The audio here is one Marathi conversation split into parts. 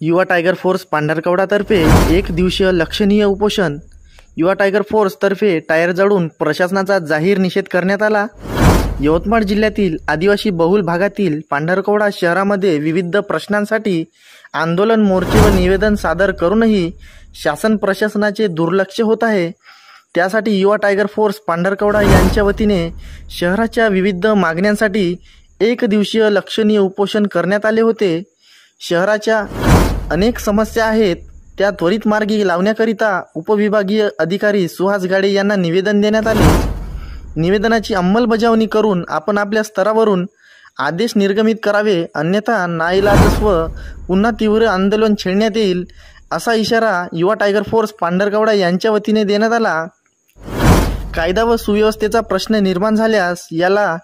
युवा टायगर फोर्स पांढरकवडातर्फे एक दिवसीय लक्षणीय उपोषण। युवा टायगर फोर्स तर्फे टायर जाळून प्रशासनाचा जाहीर निषेध करण्यात आला। यवतमाळ जिल्ह्यातील आदिवासी बहुल भागातील पांढरकवडा शहरामध्ये विविध प्रश्नांसाठी आंदोलन, मोर्चे व निवेदन सादर करूनही शासन प्रशासनाचे दुर्लक्ष होत आहे। त्यासाठी युवा टायगर फोर्स पांढरकवडा यांच्या वतीने शहराच्या विविध मागण्यांसाठी एक दिवसीय लक्षणीय उपोषण करण्यात आले होते। शहराच्या अनेक समस्या आहेत, त्या त्वरित मार्गी लावण्याकरिता उपविभागीय अधिकारी सुहास गाडे यांना निवेदन देण्यात आले। निवेदनाची अंमलबजावणी करून आपण आपल्या स्तरावरून आदेश निर्गमित करावे, अन्यथा नाईलाजास्तव पुन्हा तीव्र आंदोलन छेडण्यात येईल, असा इशारा युवा टायगर फोर्स पांढरकवडा यांच्या वतीने देण्यात आला। कायदा व सुव्यवस्थेचा प्रश्न निर्माण झाल्यास याला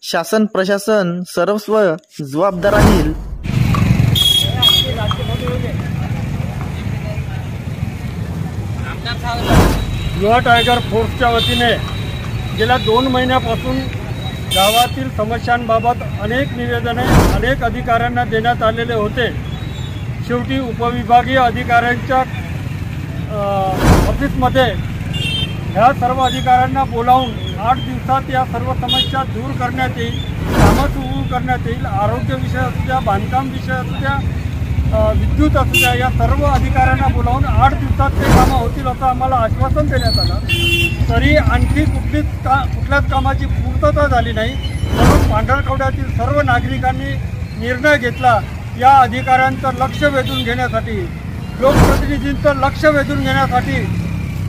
शासन प्रशासन सर्वस्व जबाबदार राहील। युवा टायगर फोर्सच्या वतीने गेल्या 2 महिन्यापासून गावातील समस्यांबाबत अनेक निवेदने अनेक अधिकाऱ्यांना देण्यात आलेले होते। शेवटी उपविभागीय अधिकाऱ्यांच्या ऑफिसमध्ये ह्या सर्व अधिकाऱ्यांना बोलावून 8 दिवसात या सर्व समस्या दूर करण्यात येईल, कामं सुरू करण्यात येईल। आरोग्य विषय असू द्या, बांधकाम विषय असू द्या, विद्युत असू द्या, या सर्व अधिकाऱ्यांना बोलावून 8 दिवसात ते कामं होतील असं आम्हाला आश्वासन देण्यात आलं। तरी आणखी कुठल्याच कामाची पूर्तता झाली नाही, म्हणून पांढरकवड्यातील सर्व नागरिकांनी निर्णय घेतला या अधिकाऱ्यांचं लक्ष वेधून घेण्यासाठी, लोकप्रतिनिधींचं लक्ष वेधून घेण्यासाठी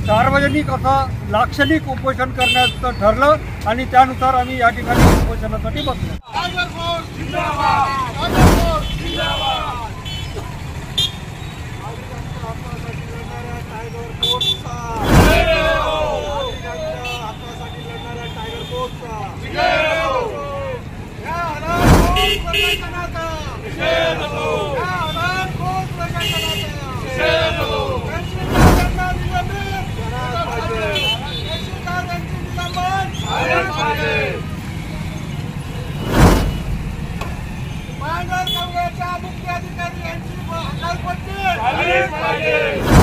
सार्वजनिक असं लाक्षणिक उपोषण करण्याचं ठरलं आणि त्यानुसार आम्ही या ठिकाणी उपोषणासाठी बसलो। पांढरकवड्याच्या मुख्याधिकारी यांची हकालपट्टी झाली पाहिजे।